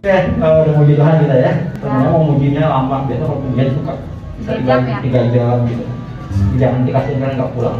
Udah muji Tuhan kita ya. Sebenarnya mau mujinya lama, biasa kalau pujian suka bisa 3 jam gitu. Jangan dikasih kan nggak pulang.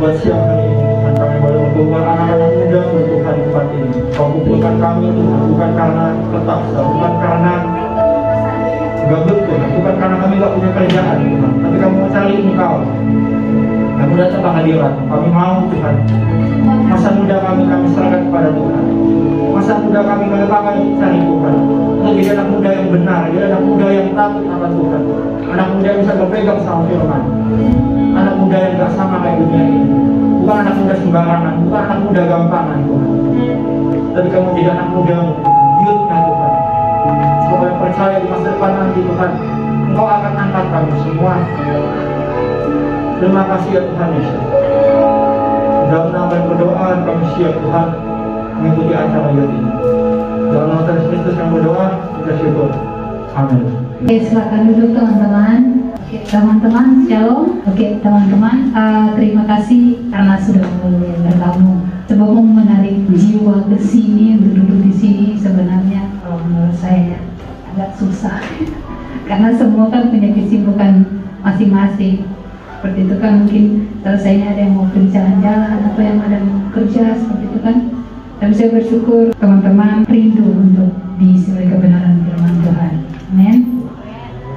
buat siang hari ini Tuhan, kami boleh mengumpulkan anak-anak muda Tuhan tempat ini. Kau kumpulkan kami Tuhan, bukan karena terpaksa, bukan karena gabut Tuhan, bukan karena kami gak punya kerjaan Tuhan, tapi kami mau cari Engkau. Kami datang ke hadirat, kami mau Tuhan, masa muda kami serahkan kepada Tuhan. Masa muda kami cari Tuhan, untuk jadi anak muda yang benar, jadi anak muda yang takut akan Tuhan, anak muda yang bisa berpegang sama firman, anak muda yang gak sama kayak dunia ini, bukan anak muda sembarangan, bukan anak muda gampangan Tuhan, tapi kamu jadi anak muda youth-nya Tuhan. Supaya percaya di masa depan nanti Tuhan, Engkau akan angkat kami semua. Terima kasih ya Tuhan Yesus. Dalam nama yang berdoa kami siap Tuhan mengikuti acara youth ini. Dalam nama Tuhan Kristus yang berdoa, kita syukur. Amin. Oke, silakan duduk teman-teman. Oke, teman-teman, shalom. Oke, teman-teman, terima kasih karena sudah bergabung. Coba mau menarik jiwa ke sini, untuk duduk di sini sebenarnya kalau menurut saya agak susah. Karena semua kan punya kesibukan masing-masing. Seperti itu kan mungkin selesainya ada yang mau pergi jalan-jalan atau yang ada yang kerja seperti itu kan. Tapi saya bersyukur teman-teman rindu untuk diisi oleh kebenaran firman Tuhan. Amin.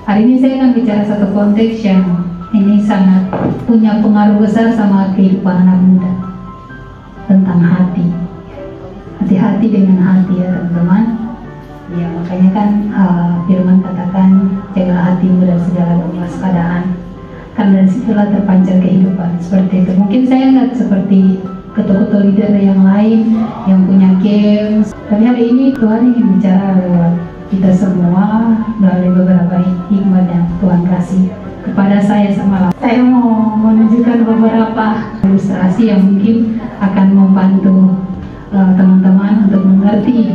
Hari ini saya akan bicara satu konteks yang ini sangat punya pengaruh besar sama kehidupan anak muda, tentang hati. Hati-hati dengan hati ya teman-teman. Ya makanya kan firman katakan jagalah hatimu dari segala kewaspadaan, karena dari situlah terpancar kehidupan. Seperti itu. Mungkin saya nggak seperti ketua-ketua leader yang lain yang punya games. Tapi hari ini Tuhan ingin bicara lewat kita semua melalui beberapa hikmat yang Tuhan kasih kepada saya semalam. Saya mau menunjukkan beberapa ilustrasi yang mungkin akan membantu teman-teman untuk mengerti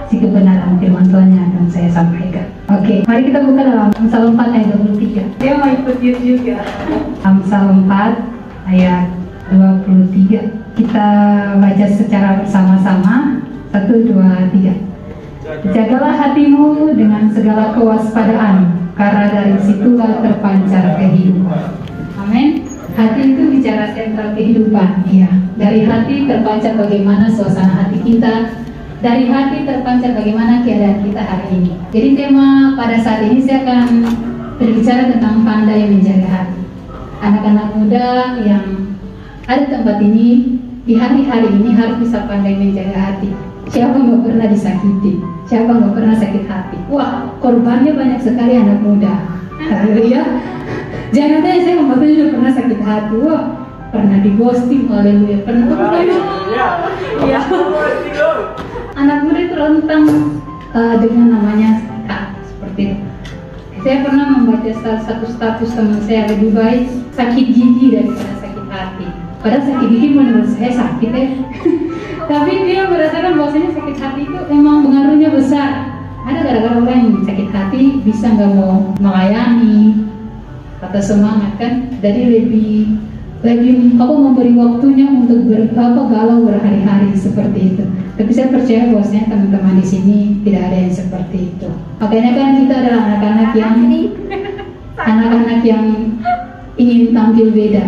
si kebenaran firman Tuhan yang akan saya sampaikan. Oke, mari kita buka dalam Amsal 4 ayat 23. Dia mau ikut juga. Amsal 4 ayat 23. Kita baca secara bersama-sama. 1, 2, 3. Jagalah hatimu dengan segala kewaspadaan, karena dari situlah terpancar kehidupan. Amin. Hati itu bicara sentral kehidupan. Ya, dari hati terpancar bagaimana suasana hati kita. Dari hati terpancar bagaimana keadaan kita hari ini. Jadi tema pada saat ini saya akan berbicara tentang pandai menjaga hati. Anak-anak muda yang ada di tempat ini di hari-hari ini harus bisa pandai menjaga hati. Siapa nggak pernah disakiti? Siapa nggak pernah sakit hati? Wah, korbannya banyak sekali anak muda. Haleluya. Jangan tanya saya waktu juga pernah sakit hati. Wah, pernah di ghosting, haleluya. Pernah. Iya. Anak muda itu rentang dengan namanya seperti itu. Saya pernah membaca satu status teman saya, lebih baik sakit gigi daripada sakit hati. Padahal sakit gigi menurut saya sakit ya. Tapi dia merasakan bahwasanya sakit hati itu emang pengaruhnya besar. Ada gara-gara orang yang sakit hati bisa nggak mau melayani atau semangat kan. Jadi lebih memberi waktunya untuk galau berhari-hari seperti itu. Tapi saya percaya bahwasanya teman-teman di sini tidak ada yang seperti itu. Makanya kan kita adalah anak-anak yang ingin tampil beda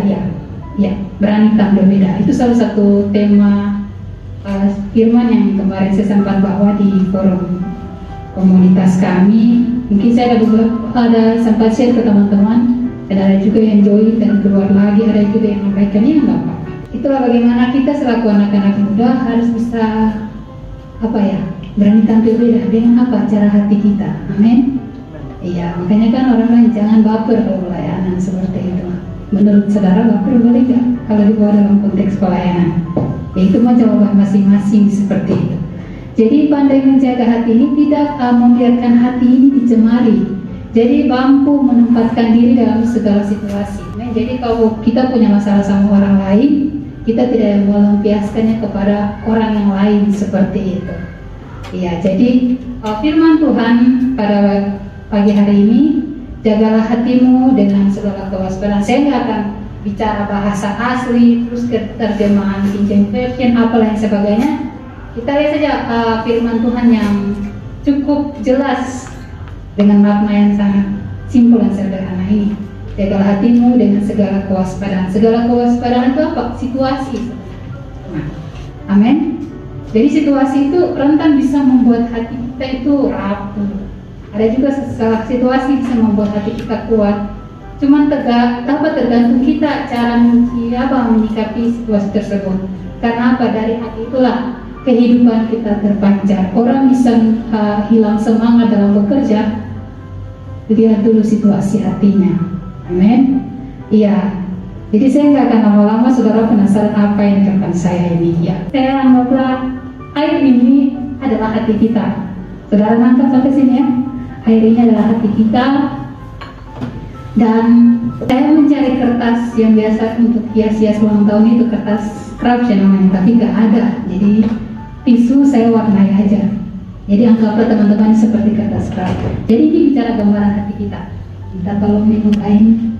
ya, berani tampil beda. Itu salah satu tema firman yang kemarin saya sempat bawa di forum komunitas kami. Mungkin saya ada sempat share ke teman-teman. Dan ada juga yang join dan keluar lagi, ada juga yang membaikannya, nggak apa-apa. Itulah bagaimana kita selaku anak-anak muda harus bisa berani tampil beda dengan cara hati kita. Amin. Iya, makanya kan orang lain jangan baper kalau pelayanan seperti itu. Menurut saudara baper boleh nggak kalau dibawa dalam konteks pelayanan? Ya itu mah jawaban masing-masing seperti itu. Jadi pandai menjaga hati ini tidak membiarkan hati ini dicemari. Jadi mampu menempatkan diri dalam segala situasi. Nah, jadi kalau kita punya masalah sama orang lain, kita tidak melampiaskannya kepada orang yang lain seperti itu. Ya, jadi firman Tuhan pada pagi hari ini, jagalah hatimu dengan segala kewaspadaan. Saya nggak akan bicara bahasa asli, terus terjemahan King James Version, apalah yang sebagainya. Kita lihat saja firman Tuhan yang cukup jelas dengan makna yang sangat simpel dan sederhana ini. Jagalah hatimu dengan segala kewaspadaan. Segala kewaspadaan itu apa? Situasi. Amin. Jadi situasi itu rentan bisa membuat hati kita itu rapuh. Ada juga situasi bisa membuat hati kita kuat. Cuman tergantung kita cara menyikapi situasi tersebut. Karena apa? Dari hati itulah kehidupan kita terpancar. Orang bisa hilang semangat dalam bekerja, lihat dulu situasi hatinya. Amin. Iya. Jadi saya nggak akan lama-lama, saudara penasaran apa yang di depan saya ini. Ya. Saya anggaplah air ini adalah hati kita. Saudara nangkap sampai sini ya. Air ini adalah hati kita. Dan saya mencari kertas yang biasa untuk hias-hias ulang tahun itu, kertas craft ya namanya, tapi nggak ada. Jadi tisu saya warnai aja. Jadi anggaplah teman-teman seperti kertas craft. Jadi ini bicara gambaran hati kita. Kita tolong dibukain.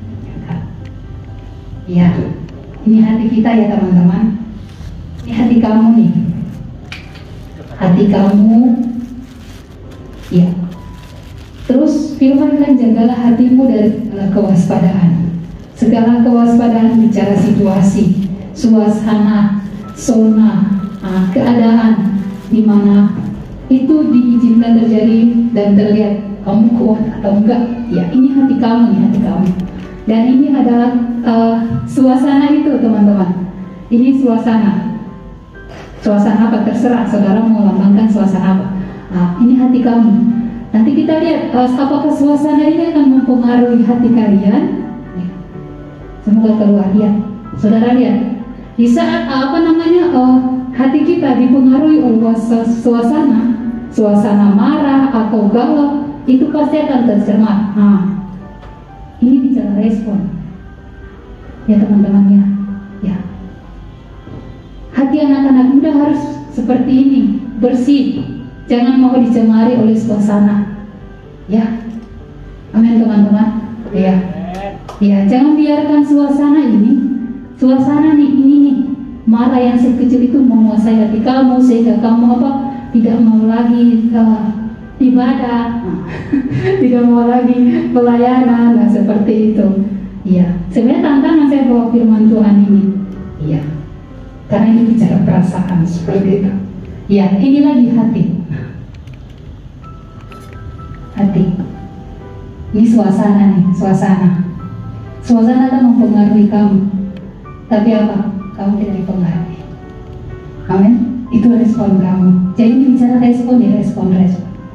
Ya, ini hati kita ya teman-teman. Ini hati kamu nih. Hati kamu. Ya. Terus firman kan, jagalah hatimu dari segala kewaspadaan. Segala kewaspadaan bicara situasi, suasana, zona, keadaan di mana itu diizinkan terjadi dan terlihat kamu kuat atau enggak. Ya, ini hati kamu nih, hati kamu. Dan ini adalah suasana itu teman-teman. Ini suasana. Suasana apa? Terserah saudara mau lambangkan suasana apa. Nah, ini hati kamu. Nanti kita lihat apakah suasana ini akan mempengaruhi hati kalian. Ya. Semoga keluar ya. Saudara lihat. Di saat hati kita dipengaruhi oleh suasana marah atau galau, itu pasti akan tercermat. Nah, ini bicara respon. Ya teman-teman ya. Ya. Hati anak-anak muda harus seperti ini, bersih. Jangan mau dicemari oleh suasana. Ya. Amin teman-teman. Ya. Ya, jangan biarkan suasana nih marah yang sekecil itu menguasai hati kamu sehingga kamu tidak mau lagi ibadah, tidak mau lagi pelayanan, nah seperti itu. Iya, sebenarnya tantangan saya bawa firman Tuhan ini. Iya, karena ini bicara perasaan seperti itu. Iya, ini lagi hati. Hati. Ini suasana nih, suasana akan mempengaruhi kamu. Tapi apa? Kamu tidak dipengaruhi. Amin. Itu respon kamu. Jadi ini bicara respon.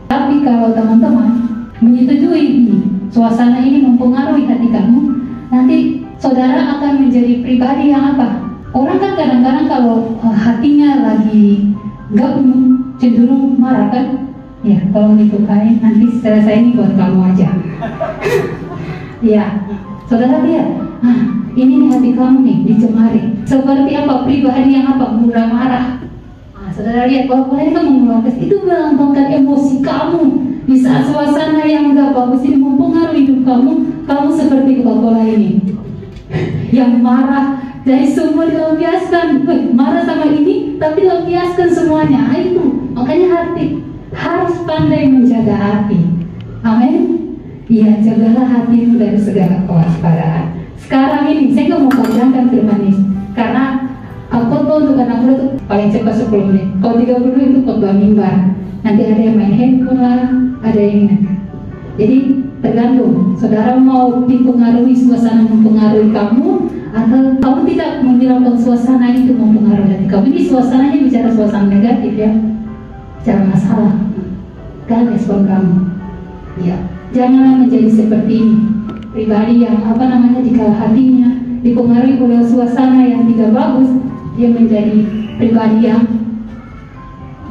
Tapi kalau teman-teman menyetujui ini, suasana ini mempengaruhi hati kamu, nanti saudara akan menjadi pribadi yang apa? Orang kan kadang-kadang kalau hatinya lagi gak cenderung marah kan? Ya, tolong dibukain, nanti selesai ini buat kamu aja. Ya, saudara lihat, ini nih hati kamu nih dicemari. Seperti apa? Pribadi yang apa? Mudah marah. Saudara lihat bahwa ini kan mengeluarkan, itu melambangkan emosi kamu. Di saat suasana yang gak bagus ini mempengaruhi hidup kamu seperti Coca-Cola ini yang marah, dari semua dilampiaskan. Marah sama ini, tapi lampiaskan semuanya. Itu makanya hati harus pandai menjaga hati. Amin. Iya, jagalah hatimu dari segala kewaspadaan. Sekarang ini saya nggak mau panjangkan firman ini karena khotbah untuk anak muda itu paling cepat 10 menit. Kalau 30 itu khotbah mimbar. Nanti ada yang main handphone lah, ada yang ini. Jadi tergantung. Saudara mau dipengaruhi suasana mempengaruhi kamu, atau kamu tidak membiarkan suasana itu mempengaruhi hati kamu. Ini suasananya bicara suasana negatif ya. Jangan masalah. Kan respon kamu. Ya. Janganlah menjadi seperti ini. Pribadi yang jika hatinya dipengaruhi oleh suasana yang tidak bagus, dia menjadi pribadi yang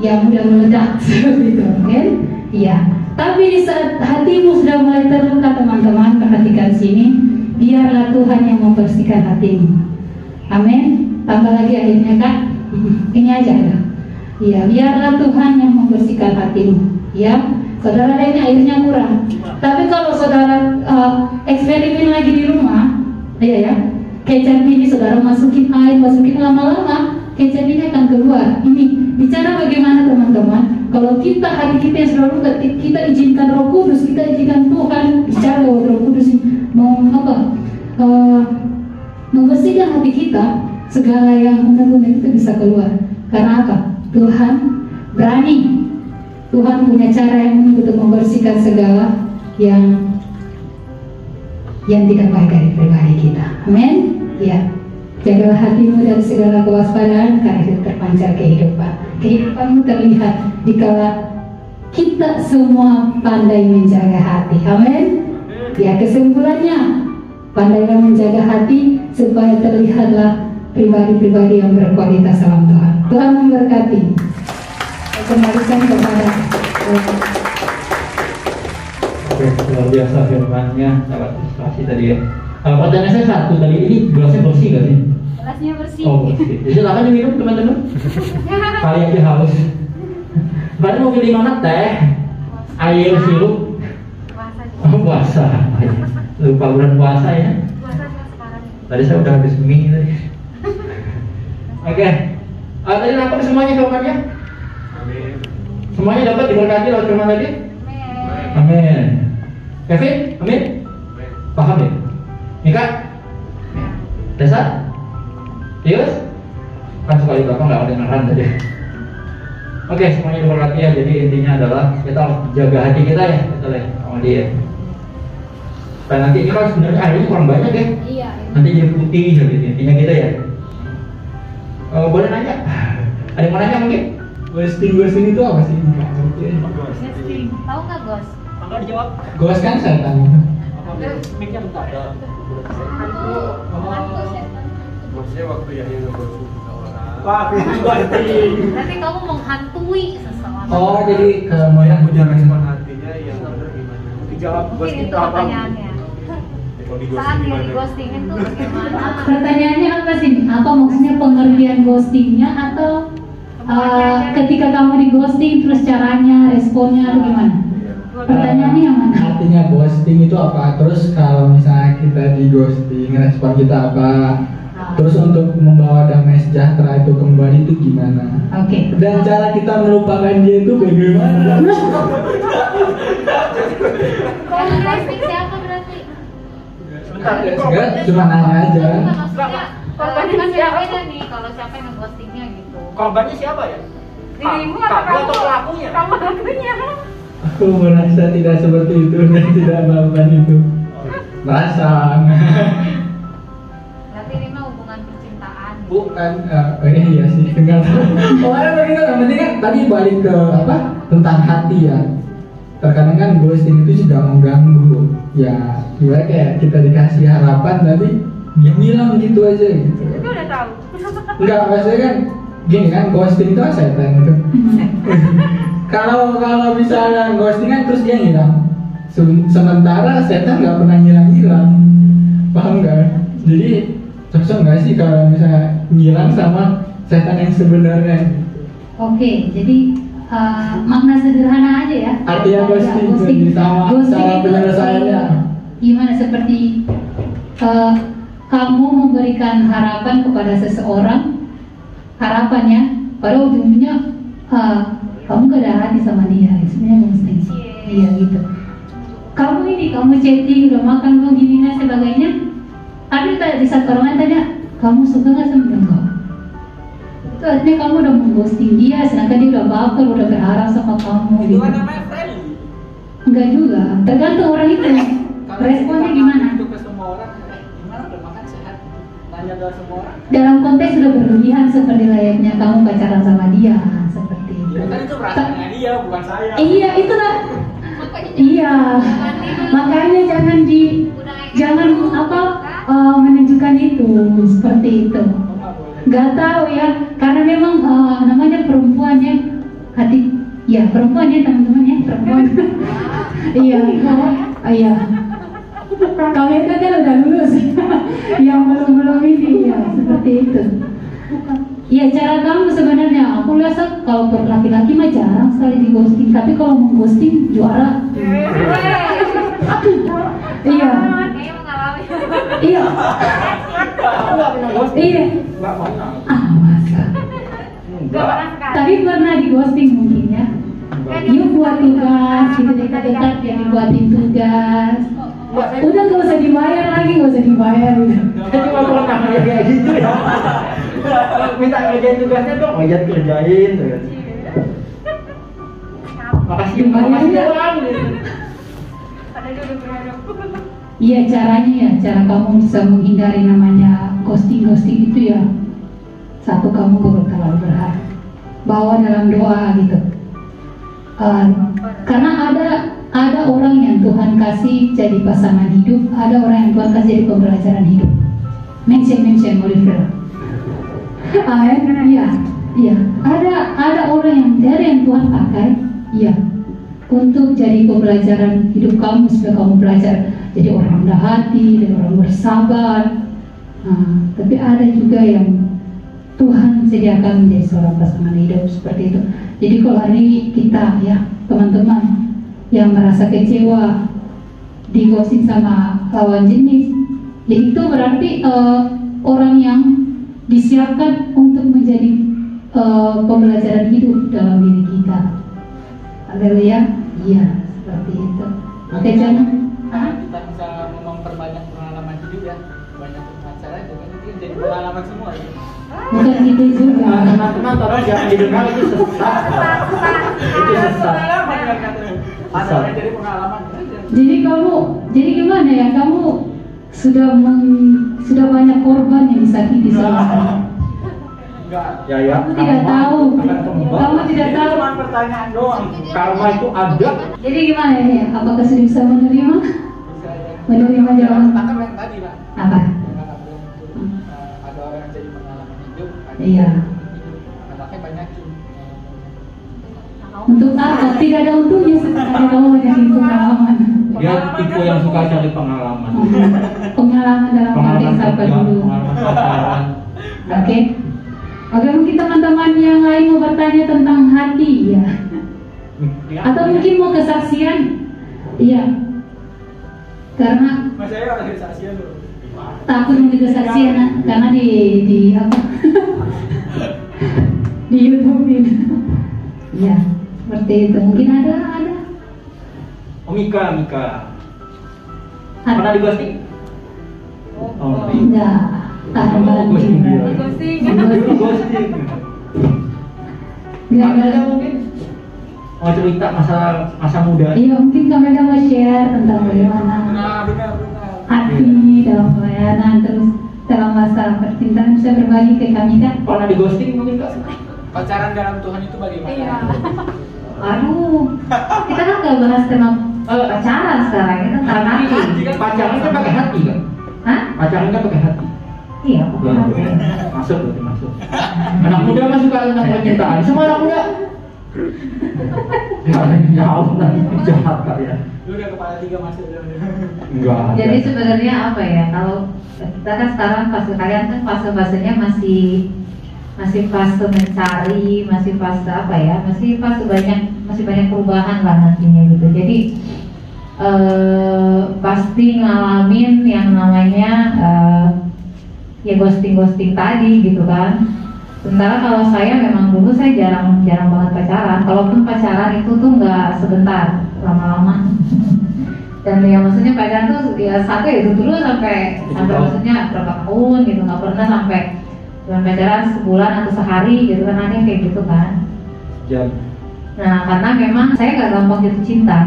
mudah meledak seperti itu, kan? Iya. Tapi di saat hatimu sudah mulai terluka, teman-teman, perhatikan sini, biarlah Tuhan yang membersihkan hatimu. Amin. Tambah lagi akhirnya Kak. Ini aja ya. Iya, biarlah Tuhan yang membersihkan hatimu. Ya. Saudara lainnya airnya kurang. Tapi kalau saudara eksperimen lagi di rumah, ya, kecap ini saudara masukin air, lama-lama kecap ini akan keluar. Ini bicara bagaimana teman-teman? Kalau hati kita yang selalu kita izinkan Roh Kudus, kita izinkan Tuhan bicara lewat Roh Kudus mau membersihkan hati kita, segala yang unek-unek itu bisa keluar. Karena apa? Tuhan berani. Tuhan punya cara yang untuk membersihkan segala yang tidak baik dari pribadi kita. Amin. Ya. Jagalah hatimu dari segala kewaspadaan, karena itu terpancar kehidupan. Kehidupanmu terlihat dikala kita semua pandai menjaga hati. Amin. Ya, kesimpulannya, pandailah menjaga hati supaya terlihatlah pribadi-pribadi yang berkualitas dalam Tuhan. Tuhan memberkati. Saya kembalikan kepada Oke, luar biasa firman-Nya, dapat inspirasi tadi ya. Pertanyaan saya satu tadi, ini gelasnya bersih gak sih? gelasnya bersih. Oh bersih. Jadi silakan diminum teman-teman. Kali aja haus. Berarti mau pilih mana, teh, air, sirup? Oh puasa. Lupa bulan puasa ya. Tadi saya udah habis mie tadi. Oke. Tadi dapat semuanya jawabannya? Amin. Semuanya dapat diberkati lewat firman tadi? Amin. Kevin? Amin? Paham ya? Mika? Desa? Tius? Kan sekali bapak nggak ada dengeran tadi. Oke, semuanya diberkati ya. Jadi intinya adalah kita harus jaga hati kita ya, betul ya, sama dia. Dan nanti ini kan sebenarnya airnya kurang banyak ya. Iya. Nanti jadi putih jadi intinya gitu ya. Boleh nanya? Ada yang mau nanya mungkin? Ghosting itu apa sih? Ghosting. Tahu nggak ghost? Enggak dijawab. Ghost kan setan. Mic-nya bentar. Hantu setan. Maksudnya waktu yang ngeghosting orang. Wah, ghosting. Berarti kamu menghantui seseorang. Oh, jadi Mau yang punya respon hatinya yang benar gimana? Dijawab Mungkin ghosting itu apa? pertanyaannya. Kalau di Saat ghosting dia gimana? di ghostingin tuh bagaimana? Pertanyaannya apa sih? Apa maksudnya pengertian ghostingnya atau ketika kamu di ghosting terus caranya, responnya atau gimana? Pertanyaannya yang mana? Artinya ghosting itu apa? Terus kalau misalnya kita di ghosting, respon kita apa? Terus untuk membawa damai sejahtera itu kembali itu gimana? Oke. Dan cara kita melupakan dia itu bagaimana? Kalau ghosting siapa berarti? Sebentar. Enggak, cuma nanya aja. Enggak, maksudnya korbannya kan beda nih kalau siapa yang ngeghostingnya gitu. Korbannya siapa ya? Dirimu Kamu atau atau pelakunya? Kamu pelakunya. Aku merasa tidak seperti itu dan tidak melakukan itu. Merasa. Berarti ini mah hubungan percintaan. Gitu. Bukan, iya sih, enggak tahu. Pokoknya begitu, yang penting kan tadi balik ke apa? Tentang hati ya. Terkadang kan ghosting itu juga mengganggu. Ya, gimana kayak kita dikasih harapan tapi dia hilang gitu aja gitu. Itu udah tahu. Enggak, maksudnya kan gini kan, ghosting itu kan setan itu. Kalau misalnya ghosting kan terus dia hilang. Sementara setan nggak pernah hilang, paham nggak? Jadi cocok nggak sih kalau misalnya ngilang sama setan yang sebenarnya? Oke, jadi makna sederhana aja ya. Artinya ghosting sama itu, penyelesaiannya. gimana seperti kamu memberikan harapan kepada seseorang, harapannya pada ujungnya kamu gak ada hati sama dia, sebenarnya ghosting. Iya gitu. Kamu chatting, udah makan belum gini dan sebagainya. Tapi di saat orang lain tanya, kamu suka nggak sama dia? Enggak. Itu artinya kamu udah mengghosting dia, sedangkan dia udah baper, udah berharap sama kamu. Itu Gitu. kan namanya friendly. Enggak juga, tergantung orang itu. Responnya gimana? Itu ke semua orang, gimana udah makan sehat? Tanya ke semua orang. Dalam konteks sudah berlebihan seperti layaknya kamu pacaran sama dia, seperti itu. Ya kan itu perasaannya dia, bukan saya. Iya, itulah. Iya, makanya jangan menunjukkan itu seperti itu. Nggak tahu ya, karena memang namanya perempuan ya, perempuan ya teman-teman ya, perempuan. Iya, iya. Kalian kan udah lulus, yang belum ini ya seperti itu. Iya, cara kamu sebenarnya aku lihat kalau laki-laki mah jarang sekali di ghosting, tapi kalau mengghosting juara. Iya. Kayaknya mengalami. Iya. Aku nggak pernah ghosting. Iya. Nggak pernah. Masa. Gak pernah sekali. Tapi pernah di ghosting mungkin ya. Yuk buat tugas, gitu dekat-dekat ya dibuatin tugas. Udah gak usah dibayar lagi, gak usah dibayar udah. Saya cuma pernah kayak gitu ya. Minta kerjain tugasnya dong, ngajak kerjain. Makasih doang. Iya caranya ya, cara kamu bisa menghindari namanya ghosting itu ya. Satu, kamu gak terlalu berharap, bawa dalam doa gitu. Karena ada orang yang Tuhan kasih jadi pasangan hidup, ada orang yang Tuhan kasih jadi pembelajaran hidup. Mention Oliver. Iya. Ada orang yang dari yang Tuhan pakai, iya, untuk jadi pembelajaran hidup kamu supaya kamu belajar jadi orang rendah hati dan orang bersabar. Tapi ada juga yang Tuhan sediakan menjadi seorang pasangan hidup seperti itu. Jadi kalau hari kita ya teman-teman yang merasa kecewa digosip sama lawan jenis, ya itu berarti orang yang disiapkan untuk menjadi pembelajaran hidup dalam diri kita. Haleluya, iya seperti itu. Oke, jangan. Kita bisa memperbanyak pengalaman hidup ya, banyak pacaran juga nanti jadi pengalaman semua ya. Bukan gitu juga. Teman-teman tolong jangan didengar, itu sesat. Itu sesat. Pacaran jadi pengalaman. Jadi gimana ya, kamu sudah banyak korban yang disakiti sama kamu. Enggak. Ya. Kamu tidak tahu. Kamu tidak tahu. Cuma pertanyaan doang. Karma itu ada. Jadi gimana ya? Apakah sudah bisa menerima? Bisa aja. Menerima jawaban Takkan yang tadi lah. apa? Ada orang yang jadi pengalaman hidup. Ada Iya. anaknya banyakin. Untuk apa? Tidak ada untungnya sekarang kamu banyakin pengalaman. Dia tipe yang suka cari pengalaman. Pengalaman dalam arti apa dulu? Pengalaman pacaran. Oke. Oke, mungkin teman-teman yang lain mau bertanya tentang hati ya. Atau mungkin mau kesaksian? Iya. Karena Mas saya ada kesaksian dulu. takut mau kesaksian karena di apa? Di YouTube ini. Ya, seperti itu. Mungkin ada. Oh, Mika. Pernah di ghosting? Oh, Enggak. Kamu ghosting dia. Dulu ghosting. Ada mungkin mau cerita masa muda. Iya, mungkin kami ada mau share tentang bagaimana Benar. hati dalam pelayanan, terus dalam masa percintaan bisa berbagi ke kami kan? Pernah di ghosting mungkin Kak? Pacaran dalam Tuhan itu bagaimana? Iya. Aduh, kita kan nggak bahas tema pacaran sekarang, kita tentang hati. Pacaran kan pakai hati kan? Hah? Pacaran kan pakai hati. Iya, pakai hati. Masuk. Anak muda mah suka tentang percintaan. Semua anak muda. Jauh nanti jahat kalian. Lu udah kepala 3 masuk udah. Enggak. Jadi sebenarnya apa ya? Kalau kita kan sekarang fase kalian kan fase-fasenya masih fase mencari, masih fase apa ya? Masih banyak perubahan lah nantinya gitu. Jadi pasti ngalamin yang namanya ya ghosting tadi gitu kan. Sementara kalau saya memang dulu saya jarang banget pacaran. Kalaupun pacaran itu tuh nggak sebentar, lama-lama. Dan ya maksudnya pacaran tuh ya satu ya itu dulu sampai maksudnya berapa tahun gitu, nggak pernah sampai cuma pacaran sebulan atau sehari gitu kan, ada yang kayak gitu kan. Jam. Nah karena memang saya nggak gampang jatuh cinta.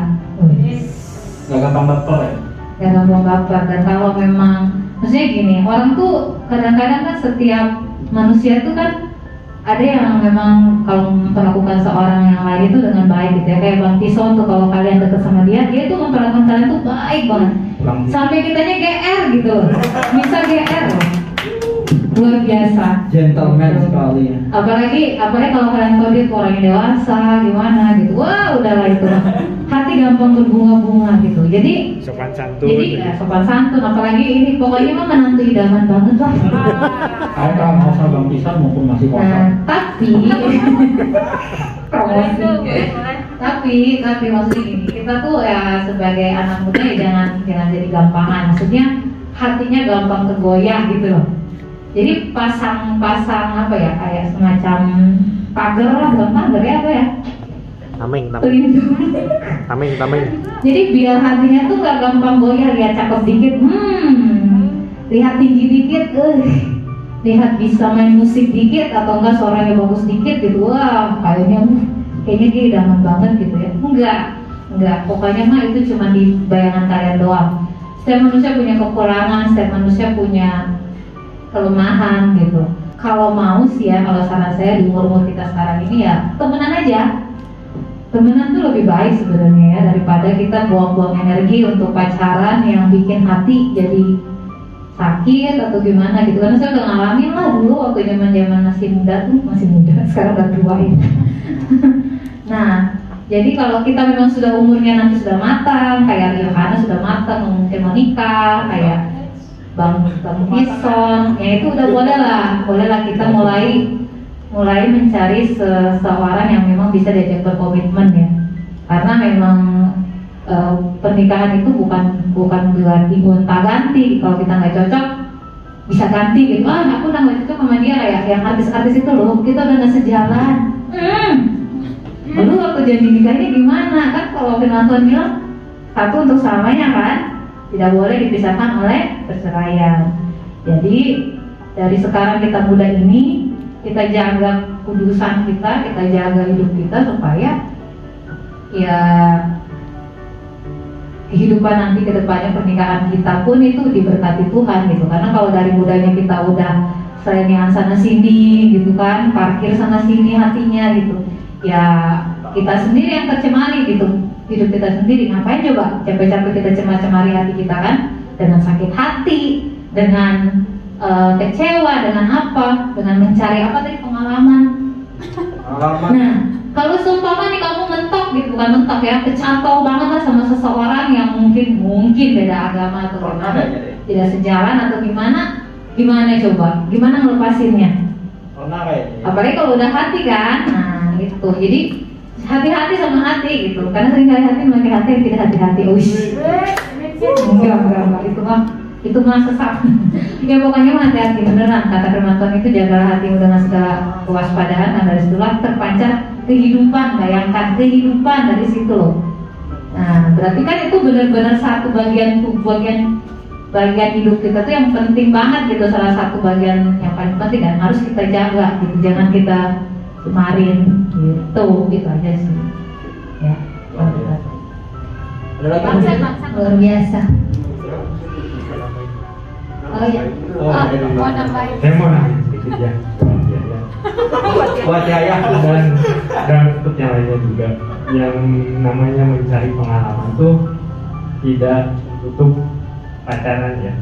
Enggak gampang baper ya. Ya gampang baper. Dan kalau memang maksudnya gini, orang tuh kadang-kadang kan setiap manusia itu kan ada yang memang kalau memperlakukan seorang yang lain itu dengan baik gitu ya, kayak Bang Tison tuh kalau kalian deket sama dia tuh memperlakukan kalian tuh baik banget sampai kitanya GR gitu, bisa GR luar biasa, Gentleman sekali. apalagi kalau kalian tahu dia orang yang dewasa gimana gitu, wah udahlah itu hati gampang berbunga-bunga gitu. Jadi Sopan santun. ya, sopan santun, apalagi ini pokoknya mah menantu idaman banget lah. Saya kalau mau sama Bang Pisan maupun masih Nah, kosong. tapi promosi. Tapi maksudnya gini, kita tuh ya sebagai anak muda ya jangan jadi gampangan. Maksudnya hatinya gampang tergoyah gitu loh. Jadi pasang apa ya, kayak semacam pagar lah, bukan pagar ya apa ya? Tameng. pelindung. Tameng. Jadi biar hatinya tuh nggak gampang goyah, lihat cakep dikit, lihat tinggi dikit, lihat bisa main musik dikit atau enggak suaranya bagus dikit gitu, wah kayaknya dia idaman banget gitu ya. Enggak, pokoknya mah itu cuma di bayangan kalian doang. Setiap manusia punya kekurangan, setiap manusia punya kelemahan gitu. Kalau mau sih ya, kalau saran saya di umur kita sekarang ini ya temenan aja. Temenan tuh lebih baik sebenarnya ya, daripada kita buang-buang energi untuk pacaran yang bikin hati jadi sakit atau gimana gitu. Karena saya udah ngalamin lah dulu waktu zaman masih muda, sekarang udah tua ya. Nah, jadi kalau kita memang sudah umurnya nanti sudah matang, kayak Yohana sudah matang, mungkin mau nikah, kayak Bang Ison, ya itu udah boleh lah kita mulai mencari seseorang yang memang bisa diajak berkomitmen ya. Karena memang pernikahan itu bukan berarti gonta-ganti. Kalau kita nggak cocok bisa ganti gitu. Aku udah nggak cocok sama dia, kayak yang artis-artis itu loh, kita udah nggak sejalan. Lalu waktu janji nikahnya gimana? Kan kalau firman Tuhan bilang satu untuk selamanya kan, tidak boleh dipisahkan oleh perceraian. Jadi dari sekarang kita muda ini, kita jaga kudusan kita jaga hidup kita supaya ya kehidupan nanti ke depannya, pernikahan kita pun itu diberkati Tuhan gitu. Karena kalau dari mudanya kita udah selengean sana sini gitu kan, parkir sana sini hatinya gitu, ya kita sendiri yang tercemari gitu hidup kita sendiri. Ngapain coba capek-capek kita cemari hati kita kan, dengan sakit hati, dengan kecewa, dengan apa, dengan mencari apa tadi, pengalaman. Nah, kalau seumpama nih kamu mentok gitu, bukan mentok ya, kecantol banget lah sama seseorang yang mungkin beda agama atau gimana, tidak sejalan atau gimana coba, gimana ngelepasinnya? Apalagi kalau udah hati kan, nah gitu. Jadi hati-hati sama hati gitu, karena seringkali hati memakai hati yang tidak hati-hati. Enggak, itu mah sesat. Ya pokoknya hati-hati beneran, kata firman Tuhan itu jagalah hatimu dengan segala kewaspadaan, dan dari situlah terpancar kehidupan. Bayangkan kehidupan dari situ loh. Nah berarti kan itu benar-benar satu bagian hidup kita tuh yang penting banget gitu, salah satu bagian yang paling penting dan harus kita jaga gitu, jangan kita kemarin gitu aja sih ya. Ada lagi? Luar biasa. Oh ya. Mau nambahin. Saya mau nanya sedikit ya. Buat Yaya Dan untuk yang lainnya juga, yang namanya mencari pengalaman tuh tidak tutup pacaran ya.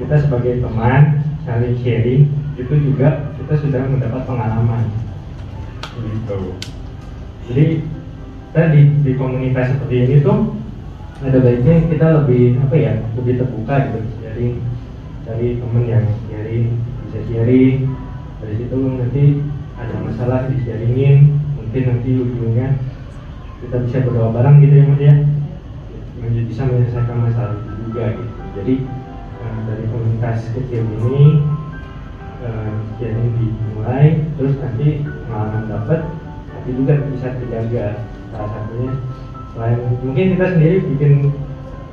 Kita sebagai teman saling sharing, itu juga kita sudah mendapat pengalaman gitu. Jadi kita di komunitas seperti ini tuh ada baiknya kita lebih terbuka gitu, sharing dari teman yang bisa sharing. Dari situ nanti ada masalah di-sharingin, mungkin nanti ujungnya kita bisa berdoa bareng gitu ya Mas ya, bisa menyelesaikan masalah itu juga gitu. Jadi dari komunitas kecil ini sharing dimulai, terus nanti pengalaman dapat, tapi juga bisa terjaga. Salah satunya selain mungkin kita sendiri bikin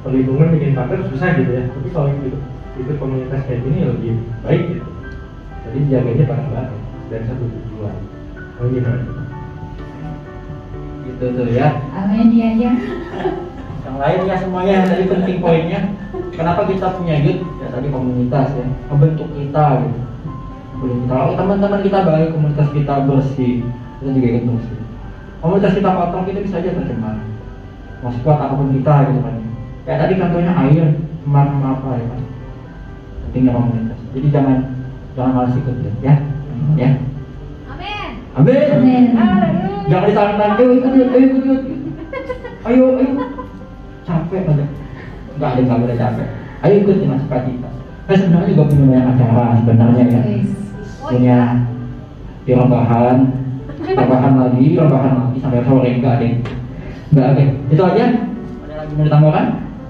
perlindungan, bikin partner susah gitu ya, tapi kalau itu komunitas kayak gini lebih baik gitu. Jadi jaganya bareng-bareng dan satu tujuan. Gimana? gitu tuh ya. Amin ya. Yang lain ya semuanya yang tadi penting poinnya. Kenapa kita punya youth? Ya tadi komunitas ya, membentuk kita gitu. Kalau teman-teman kita baik, komunitas kita bersih, kita juga ikut bersih. Komunitas kita kotor, kita bisa aja tercemar. Mau sekuat apapun kita gitu kan. Kayak tadi contohnya air, cemar apa ya kan. Pentingnya komunitas. Jadi jangan malas ikut ya. Ya. Amin. Jangan disarankan, ikut. Ayo. Capek aja. Enggak ada yang boleh capek. Ayo ikut dengan sukacita. Saya sebenarnya juga punya banyak acara sebenarnya ya. Punya di rebahan lagi sampai sore enggak ada. Itu aja. Ada lagi mau ditambahkan?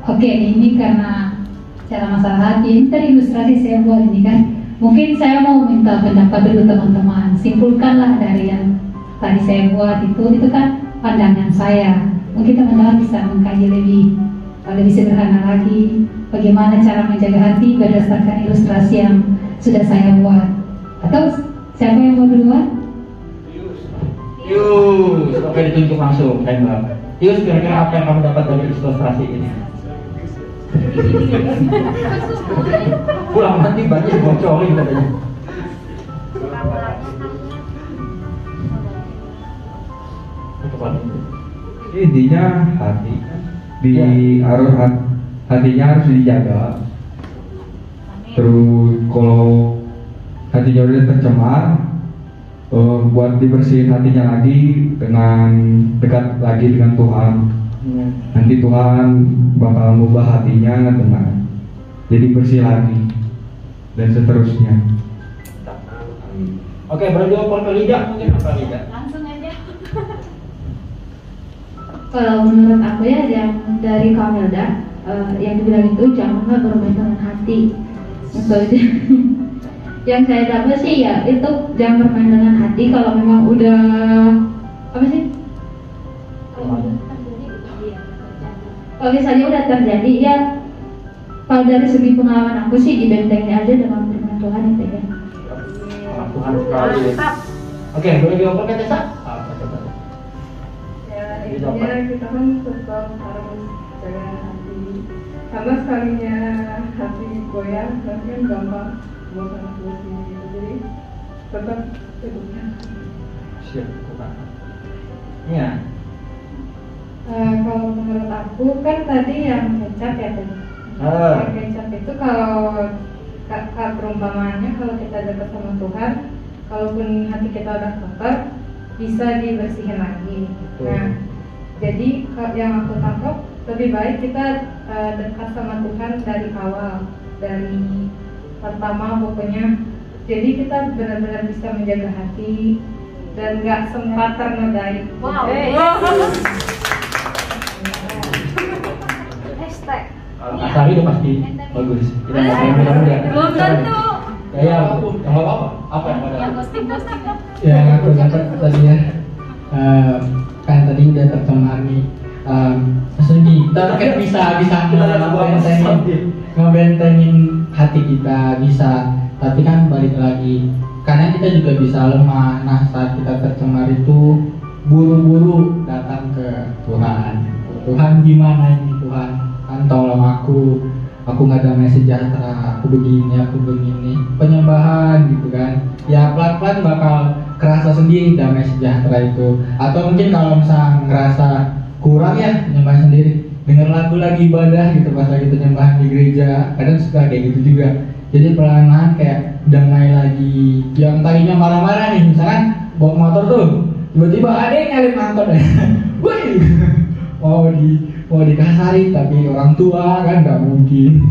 Oke, ini karena cara masalah hati ini tadi ilustrasi saya buat ini kan. Mungkin saya mau minta pendapat dulu teman-teman. Simpulkanlah dari yang tadi saya buat itu kan pandangan saya. Mungkin teman-teman bisa mengkaji lebih sederhana lagi bagaimana cara menjaga hati berdasarkan ilustrasi yang sudah saya buat. Atau siapa yang mau duluan? Yus, oke, ditunjuk langsung, tembak. Yus, kira-kira apa yang kamu dapat dari ilustrasi ini? Pulang nanti banyak dibocorin katanya. Intinya hati harus hatinya harus dijaga. Terus kalau hatinya udah tercemar, buat dibersihin hatinya lagi dengan dekat lagi dengan Tuhan. Nanti Tuhan bakal mengubah hatinya dengan jadi bersih lagi dan seterusnya. Oke, berjawab ke Lida, mungkin apa Lida? Langsung aja. Kalau menurut aku ya, yang dari Kamelda yang dibilang itu janganlah bermain dengan hati. Untuk yang saya dapat sih ya itu jangan bermain dengan hati kalau memang udah apa sih? Kalau misalnya udah terjadi ya, kalau dari segi pengalaman aku sih dibentengin aja dengan firman Tuhan itu ya. Tuhan sekali. Oke, boleh jawab ke Tessa? Ya, intinya kita kan tetap harus jaga hati. Karena sekalinya hati goyah, nanti kan gampang bosan gitu. Jadi tetap hidupnya. Siap, Tuhan. Iya. Kalau menurut aku kan tadi yang kecap ya tadi. Yang kecap itu kalau perumpamaannya kalau kita dekat sama Tuhan, kalaupun hati kita udah kotor, bisa dibersihin lagi. Nah, jadi yang aku tangkap lebih baik kita dekat sama Tuhan dari awal, dari pertama pokoknya. Jadi kita benar-benar bisa menjaga hati dan nggak sempat ternodai. Wow. Asari udah pasti bagus. Kita nggak kayak muda-muda. Belum tentu. Ya, nggak apa-apa. Apa yang ada? Yang ghosting. Ya, aku dapat tadi ya. Kan tadi udah tercemar nih. Maksudnya kita kan bisa ngebentengin hati kita bisa, tapi kan balik lagi karena kita juga bisa lemah. Nah, saat kita tercemar itu buru-buru datang ke Tuhan. Tuhan gimana ini Tuhan? Kan tolong aku nggak damai sejahtera, aku begini, penyembahan gitu kan. Ya pelan-pelan bakal kerasa sendiri damai sejahtera itu. Atau mungkin kalau misalnya ngerasa kurang ya nyembah sendiri, denger lagu lagi ibadah gitu pas lagi penyembahan di gereja, kadang suka kayak gitu juga. Jadi perlahan-lahan kayak damai lagi. Yang tadinya marah-marah nih, misalkan bawa motor tuh, tiba-tiba ada yang nyalip angkot ya. mau dikasari tapi orang tua kan nggak mungkin.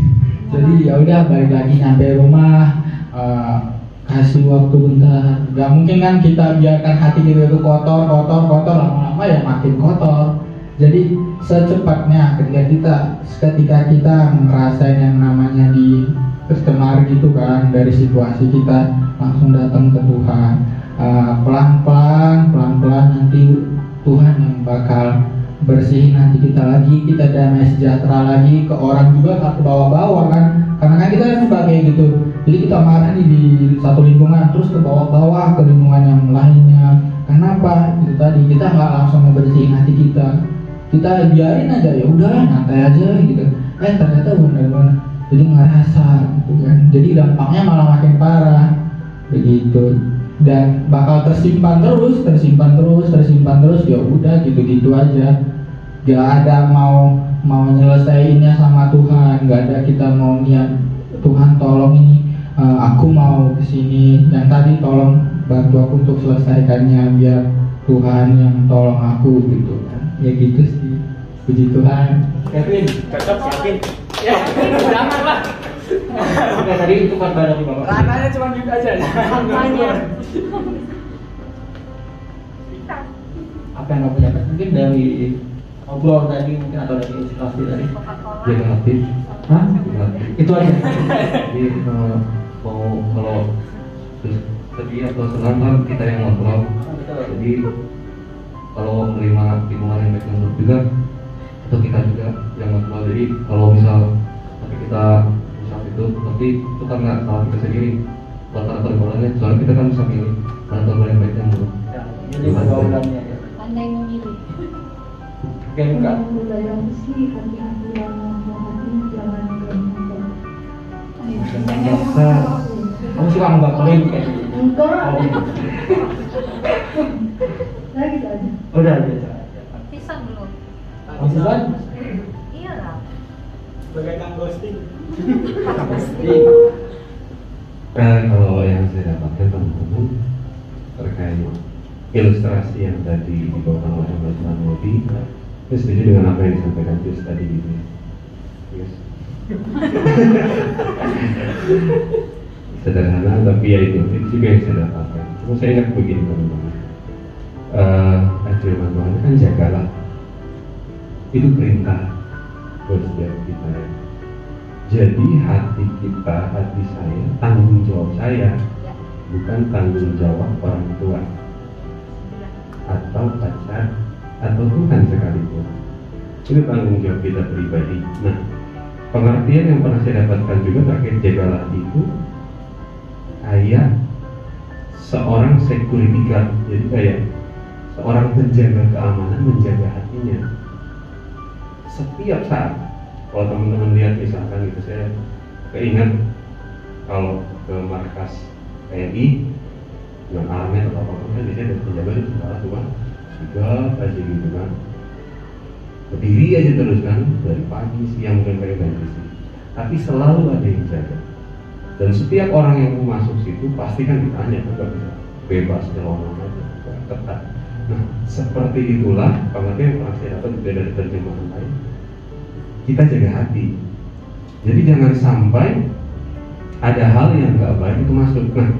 Jadi ya udah balik lagi nyampe rumah, kasih waktu bentar. Gak mungkin kan kita biarkan hati kita itu kotor, lama-lama ya makin kotor. Jadi secepatnya ketika kita ngerasain yang namanya di tercemar gitu kan dari situasi, kita langsung datang ke Tuhan. Pelan-pelan nanti Tuhan yang bakal bersihin hati kita lagi, kita damai sejahtera lagi, ke orang juga gak ke bawah-bawah kan, karena kan kita kan suka kayak gitu. Jadi kita marah nih di satu lingkungan terus ke bawah-bawah ke lingkungan yang lainnya. Kenapa? Itu tadi kita nggak langsung ngebersihin hati kita biarin aja, ya udahlah nantai aja gitu. Ternyata benar-benar jadi ngerasa gitu kan, jadi dampaknya malah makin parah begitu. Dan bakal tersimpan terus, ya udah gitu aja. Gak ada mau nyelesainnya sama Tuhan, gak ada kita mau niat Tuhan tolong ini, aku mau kesini, yang tadi tolong bantu aku untuk selesaikannya, biar Tuhan yang tolong aku gitu kan. Ya gitu sih, puji Tuhan. Kevin, cocok yakin? Ya, jangan lah. Oke, tadi itu kan badan di bawah. Rananya cuma gitu aja. Apa yang kamu dapat? Mungkin dari ngobrol tadi, mungkin atau dari inspirasi tadi. Jaga hati. Hah? Itu aja. Jadi mau kalau sedih atau senang kan kita yang ngobrol. Jadi kalau menerima lingkungan yang baik dan buruk juga, atau kita juga yang maksimal. Jadi kalau misal tapi kita misal itu karena salah kita sendiri, bukan karena pergaulannya. Soalnya kita kan bisa milih mana pergaulan yang baik dan buruk. Jadi pergaulannya ya. Pandai memilih. Oke, enggak. Budaya sih hati-hati yang hati jangan ganteng. Dasar. Kamu suka ngebaperin kayak gitu? Enggak. Oh, gitu. Lagi aja. Udah biasa. Pisang belum? Maksudnya? Iya lah. Sebagai kang ghosting. Kalau yang saya dapatkan teman-teman terkait ilustrasi yang tadi dibawakan oleh Mbak Nodi, saya setuju dengan apa yang disampaikan Jus tadi gitu. Yes. Sederhana tapi ya itu juga yang saya dapatkan. Cuma saya ingat begini teman-teman, firman Tuhan kan jagalah, itu perintah buat setiap kita ya. Jadi hati kita, hati saya, tanggung jawab saya, bukan tanggung jawab orang tua atau pacar atau Tuhan sekalipun. Itu tanggung jawab kita pribadi. Nah, pengertian yang pernah saya dapatkan juga terkait jagalah itu kayak seorang security guard, jadi kayak seorang penjaga keamanan menjaga hatinya setiap saat. Kalau teman-teman lihat misalkan gitu, saya keingat kalau ke markas TNI dengan armet atau apapun kan biasanya ada penjaga itu salah tuh kan, sigap aja gitu kan, berdiri aja terus kan dari pagi siang mungkin pakai baju besi, tapi selalu ada yang jaga. Dan setiap orang yang mau masuk situ pasti kan ditanya, kan gak bisa bebas nyelonong aja, ketat. Nah, seperti itulah pengertian yang pernah saya dapat dari terjemahan lain. Kita jaga hati. Jadi jangan sampai ada hal yang gak baik itu masuk. Nah,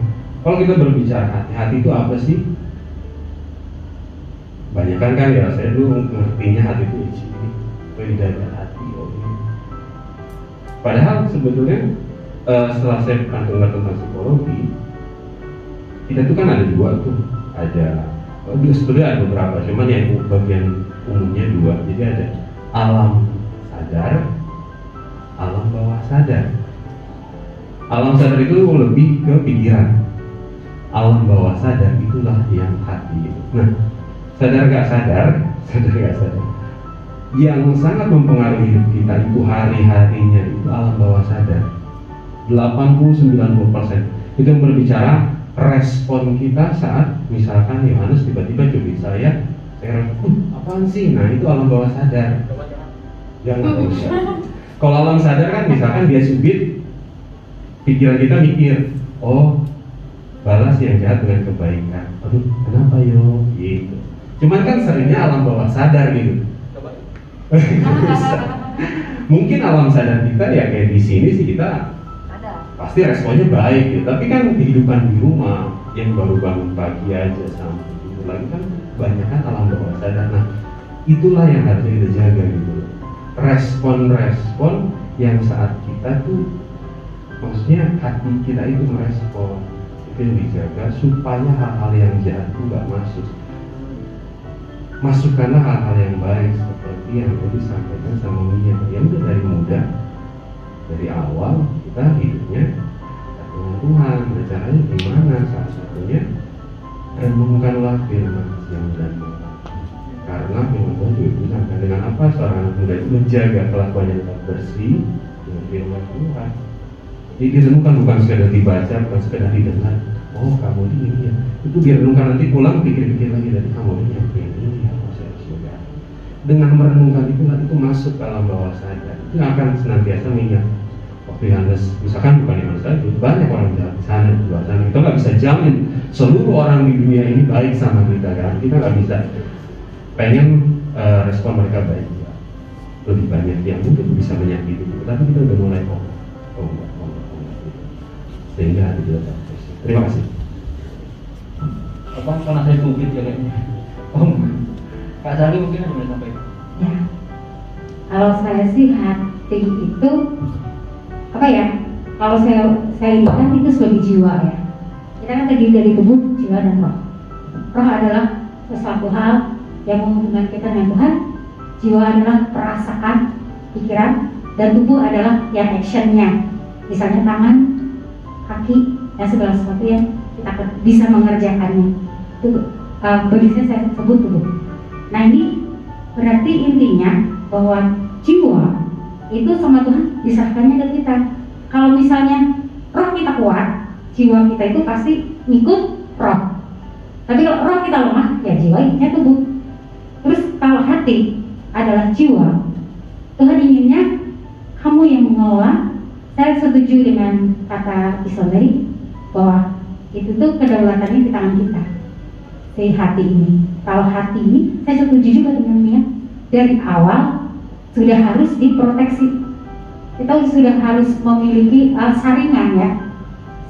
kalau kita berbicara hati itu apa sih? Banyak kan ya, saya dulu ngertinya hati itu di sini, menjaga hati. Padahal sebetulnya setelah saya dengar tentang psikologi, kita tuh kan ada dua tuh, sebetulnya ada beberapa, cuman yang bagian umumnya dua. Jadi ada alam sadar, alam bawah sadar. Alam sadar itu lebih ke pikiran, alam bawah sadar itulah yang hati. Nah, sadar gak sadar, yang sangat mempengaruhi hidup kita itu hari-harinya itu alam bawah sadar. 80-90% itu yang berbicara respon kita saat misalkan Yohanes tiba-tiba cubit saya apaan sih? Nah, itu alam bawah sadar. Jangan usah. Kalau alam sadar kan misalkan dia cubit, pikiran kita mikir, oh balas yang jahat dengan kebaikan. Aduh, kenapa yo? Gitu. Cuman kan seringnya alam bawah sadar gitu. Mungkin alam sadar kita ya kayak di sini sih kita pasti responnya baik gitu. Tapi kan kehidupan di rumah yang baru bangun pagi aja sampai itu lagi kan banyak kan alam bawah sadar. Nah, itulah yang harus kita jaga gitu. Respon-respon yang saat kita tuh, maksudnya hati kita itu merespon, itu yang dijaga supaya hal-hal yang jahat itu nggak masuk. Masukkanlah hal-hal yang baik seperti yang tadi disampaikan sama Mia. Yang udah dari muda, dari awal kita hidupnya dengan Tuhan. Nah, caranya gimana? Salah satunya renungkanlah firman siang dan malam. Karena firman Tuhan juga bilang dengan apa seorang anak muda itu menjaga kelakuannya tetap bersih dengan firman Tuhan. Jadi direnungkan, bukan sekedar dibaca, bukan sekedar didengar. Oh, kamu ini ya. Itu direnungkan, nanti pulang pikir-pikir lagi dari kamu ini yang ini ya, saya harus juga. Dengan merenungkan itu masuk ke alam bawah sadar. Itu akan senantiasa mengingat. Waktu Yohanes, misalkan bukan Yohanes saja, banyak orang jahat di sana, di luar sana. Kita nggak bisa jamin seluruh orang di dunia ini baik sama kita kan. Kita nggak bisa. Pengen respon mereka baik. Lebih banyak yang mungkin bisa menyakiti itu. Tapi kita udah mulai sehingga hati kita terus. Terima kasih. Apa karena saya publik ya kayaknya. Kak Sari mungkin ada yang sampaikan. Ya. Kalau saya sih hati itu apa ya? Kalau saya lihat itu sebagai jiwa ya. Kita kan terdiri dari tubuh, jiwa dan roh. Roh adalah sesuatu hal yang menghubungkan kita dengan Tuhan. Jiwa adalah perasaan, pikiran, dan tubuh adalah yang actionnya. Misalnya tangan, kaki, dan segala sesuatu yang kita bisa mengerjakannya. Itu bisa saya sebut tubuh. Nah ini berarti intinya bahwa jiwa itu sama Tuhan diserahkannya ke kita. Kalau misalnya roh kita kuat, jiwa kita itu pasti ngikut roh. Tapi kalau roh kita lemah, ya jiwanya tubuh. Terus kalau hati adalah jiwa, Tuhan inginnya kamu yang mengelola. Saya setuju dengan kata Islam tadi bahwa itu tuh kedaulatannya di tangan kita. Si hati ini, kalau hati ini, saya setuju juga dengan Mia. Dari awal sudah harus diproteksi. Kita sudah harus memiliki saringan ya,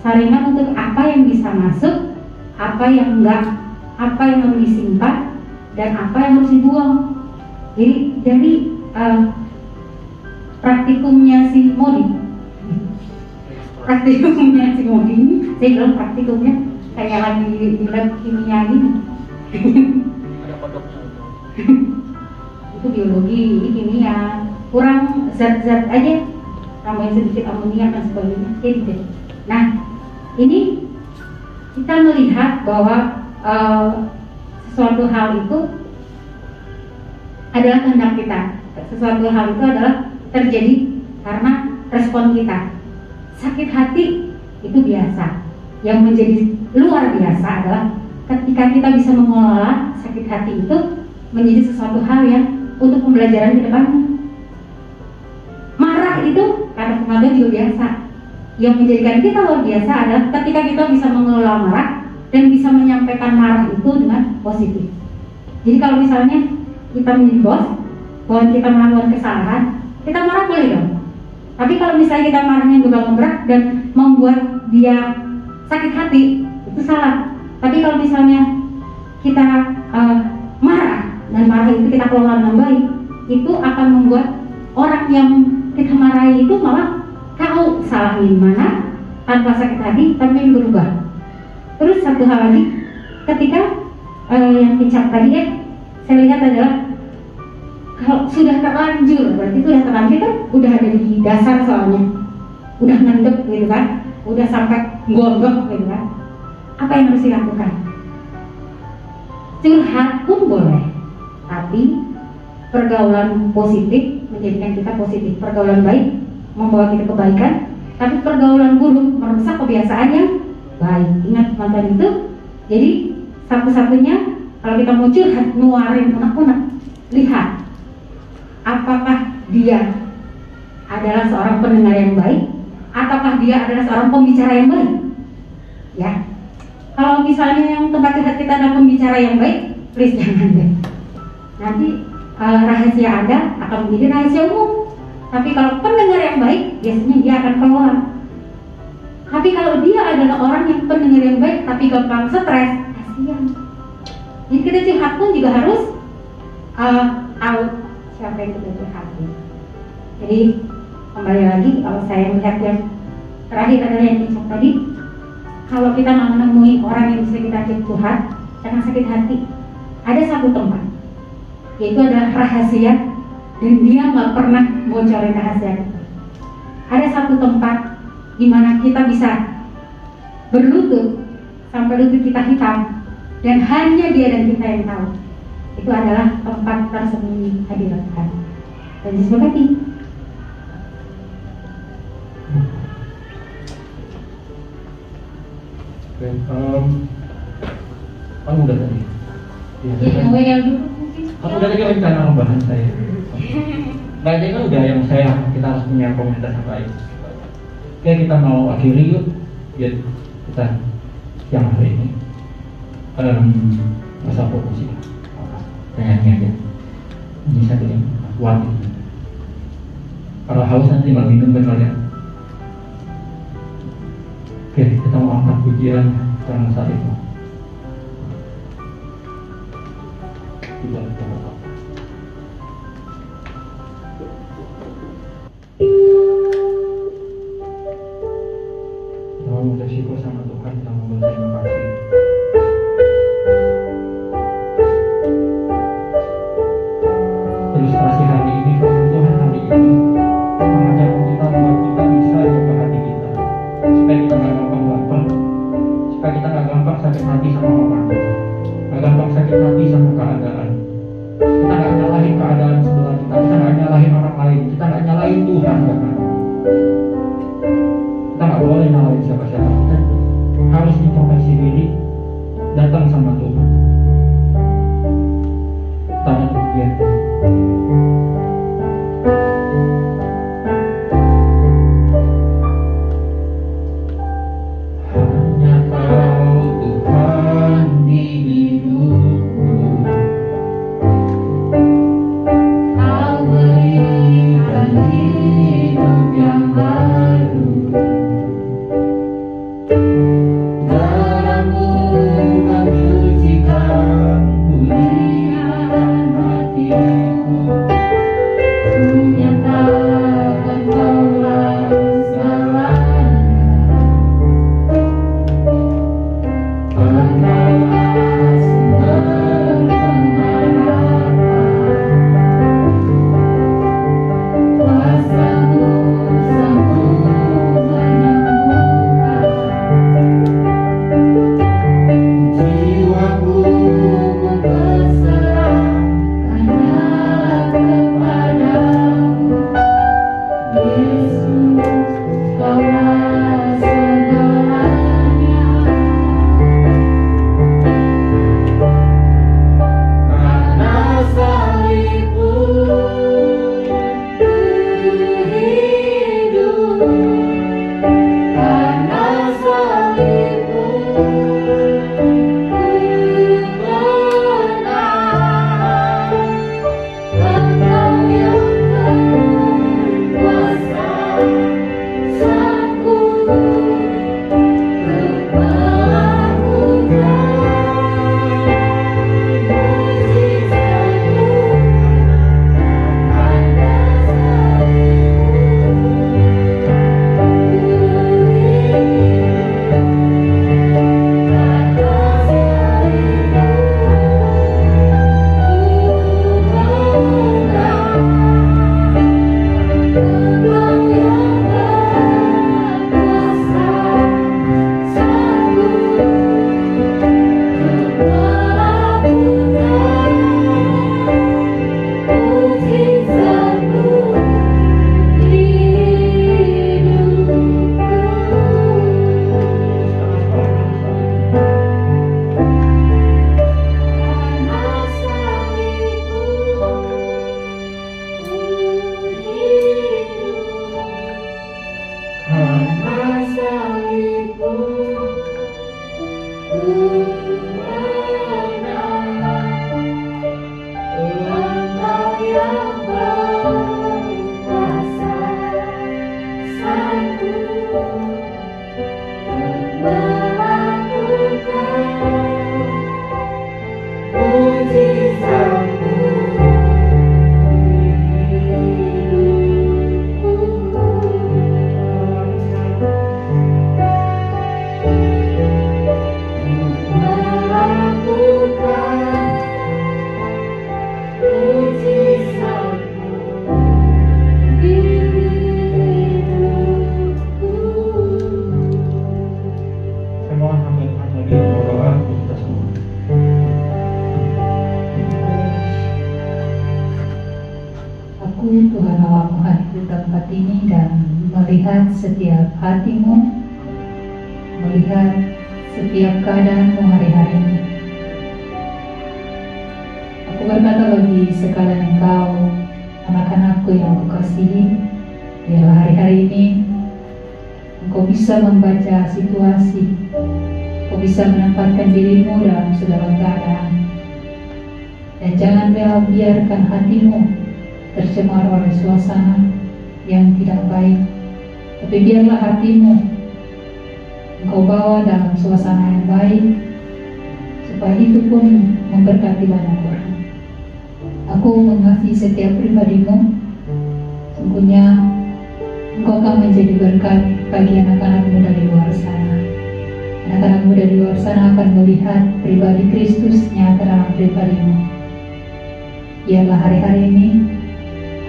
saringan untuk apa yang bisa masuk, apa yang enggak, apa yang harus disimpan, dan apa yang harus dibuang. Jadi praktikumnya si Modi ini, saya bilang praktikumnya kayak lagi di lab kimia gini. Itu biologi, ini kimia, kurang zat-zat aja, tambahin sedikit amonia dan sebagainya, gitu. Nah, ini kita melihat bahwa sesuatu hal itu adalah kehendak kita. Sesuatu hal itu adalah terjadi karena respon kita. Sakit hati itu biasa. Yang menjadi luar biasa adalah ketika kita bisa mengelola sakit hati itu menjadi sesuatu hal yang untuk pembelajaran ke depannya. Marah itu kata pengajar juga biasa. Yang menjadikan kita luar biasa adalah ketika kita bisa mengelola marah dan bisa menyampaikan marah itu dengan positif. Jadi kalau misalnya kita menjadi bos, bahwa kita melakukan kesalahan, kita marah boleh dong. Tapi kalau misalnya kita marahnya gebrak-gebrak dan membuat dia sakit hati, itu salah. Tapi kalau misalnya kita marah dan marah itu kita kelola dengan baik, itu akan membuat orang yang kita marahi itu malah tahu salahnya di mana tanpa sakit hati, tapi berubah. Terus satu hal lagi, ketika yang kicap tadi ya, saya lihat adalah kalau sudah terlanjur, berarti itu udah terlanjur kan, udah ada di dasar soalnya, udah ngendep gitu kan, udah sampai gondok gitu kan. Apa yang harus dilakukan? Curhat pun boleh, tapi pergaulan positif menjadikan kita positif, pergaulan baik membawa kita kebaikan, tapi pergaulan buruk merusak kebiasaan yang baik. Ingat mantan itu. Jadi satu-satunya kalau kita mau curhat, ngeluarin unek-unek, lihat apakah dia adalah seorang pendengar yang baik, ataukah dia adalah seorang pembicara yang baik. Ya, kalau misalnya yang tempat curhat kita adalah pembicara yang baik, please jangan deh. Nanti rahasia Anda akan menjadi rahasia umum. Tapi kalau pendengar yang baik, biasanya dia akan keluar. Tapi kalau dia adalah orang yang pendengar yang baik, tapi gampang stres, kasihan. Jadi kita curhat pun juga harus tahu siapa yang kita curhatin. Jadi kembali lagi, kalau saya melihat yang terakhir adalah yang dicek tadi, kalau kita mau menemui orang yang bisa kita ajak curhat karena sakit hati, ada satu tempat, yaitu adalah rahasia, dan dia nggak pernah bocorin rahasia itu. Ada satu tempat di mana kita bisa berlutut sampai lutut kita hitam, dan hanya dia dan kita yang tahu. Itu adalah tempat tersembunyi hadirat Tuhan. Dan disepakati. Kamu udah tadi? Yang WL dulu mungkin. Kamu udah tadi rencana membahas saya. Nah ini kan udah yang saya, kita harus punya komunitas yang baik. Oke, kita mau akhiri yuk, biar kita yang hari ini masa fokus ya. Tanya-tanya aja. Ini satu yang kuat. Kalau haus nanti tinggal minum kan kalian. Oke, kita mau angkat pujian karena saat itu. Tidak apa-apa. Kita mau bersyukur sama Tuhan, kita mau berterima kasih. Gak gampang sakit hati sama keadaan. Kita gak nyalahin keadaan sebelah kita gak nyalahin orang lain, kita gak nyalahin Tuhan bahkan. Kita gak boleh nyalahin siapa-siapa. Kita harus introspeksi diri, datang sama Tuhan. Tanya Tuhan. Hanya Kau Tuhan di hidupku. Kau berikan hidup yang baru. Dalam-Mu mensucikan pulihkan hatiku. Ku nyatakan Kaulah segalanya. Engkaulah sumber pengharapan. Kuasa-Mu sanggup menyembuhkan. Jiwaku ku berserahkannya kepadamu. Yesus, Kaulah segalanya. Karena salib-Mu ku hidup. Karena salib-Mu ku menang. Engkau yang berkuasa, sanggup untuk melakukan mukjizat-Mu. Karena salib-Mu ku menang. Engkau yang berkuasa, sanggup untuk melakukan mukjizat-Mu di hidupku. Semua sambil berdoa kita semua. Aku Tuhan Allahmu hadir di tempat ini dan melihat setiap hatimu, melihat setiap keadaanmu hari-hari ini. Aku berkata bagi sekalian engkau, anak-anakku yang kukasihi, biarlah hari-hari ini engkau bisa membaca situasi, engkau bisa menempatkan dirimu dalam segala keadaan, dan jangan biarkan hatimu tercemar oleh suasana yang tidak baik, tapi biarlah hatimu engkau bawa dalam suasana yang baik, supaya itu pun memberkati banyak orang. Aku mengasihi setiap pribadimu. Sungguhnya engkau akan menjadi berkat bagi anak-anak muda di luar sana. Anak-anak muda di luar sana akan melihat pribadi Kristus nyata dalam pribadimu. Biarlah hari-hari ini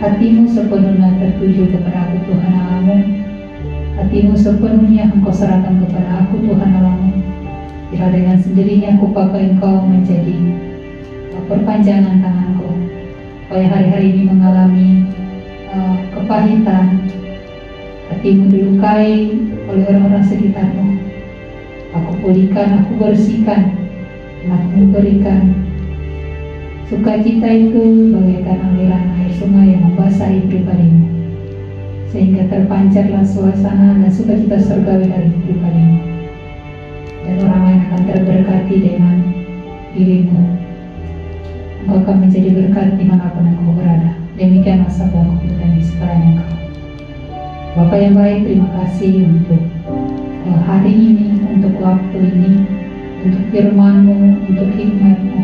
hatimu sepenuhnya tertuju kepada aku Tuhan Allahmu. Hatimu sepenuhnya engkau serahkan kepada aku Tuhan Allahmu. Bila dengan sendirinya aku pakai Engkau menjadi perpanjangan tanganku, supaya hari-hari ini mengalami kepahitan, hatimu dilukai oleh orang-orang sekitarmu. Aku pulihkan, aku bersihkan, dan aku berikan sukacita itu bagaikan aliran air sungai yang membasahi pribadimu, sehingga terpancarlah suasana dan sukacita surgawi dari pribadimu, dan orang lain akan terberkati dengan dirimu. Engkau akan menjadi berkat dimanapun engkau berada. Demikianlah sabdaku dan di sekelilingnya engkau. Bapa yang baik, terima kasih untuk hari ini, untuk waktu ini, untuk firman-Mu, untuk hikmat-Mu.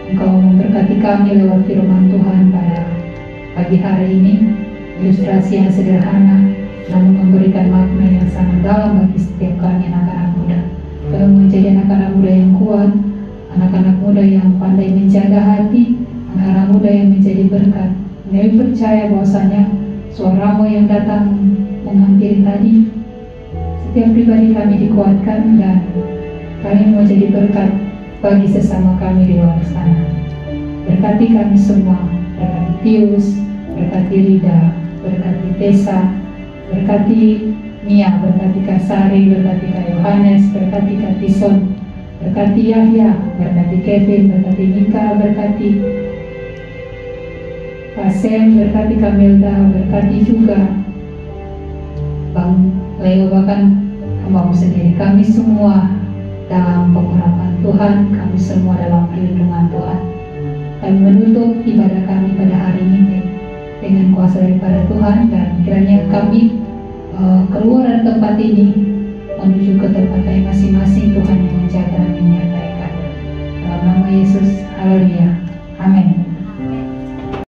Engkau memberkati kami lewat firman Tuhan pada pagi hari ini. Ilustrasi yang sederhana namun memberikan makna yang sangat dalam bagi setiap kami anak-anak muda. Tolong menjadi anak-anak muda yang kuat, anak-anak muda yang pandai menjaga hati, anak-anak muda yang menjadi berkat. Kami percaya bahwasanya suara-Mu yang datang menghampiri tadi, setiap pribadi kami dikuatkan dan kami mau jadi berkat bagi sesama kami di luar sana. Berkati kami semua, berkati Tius, berkati Rida, berkati Tessa, berkati Mia, berkati Kak Sari, berkati Kak Yohanes, berkati Kak Tison, berkati Yahya, berkati Kevin, berkati Mika, berkati Kak Sem, berkati Kamelda, berkati juga Bang Leo, bahkan Kamu sendiri. Kami semua dalam pengurapan Tuhan, kami semua dalam perlindungan Tuhan. Kami menutup ibadah kami pada hari ini dengan kuasa daripada Tuhan, dan kiranya kami keluar dari tempat ini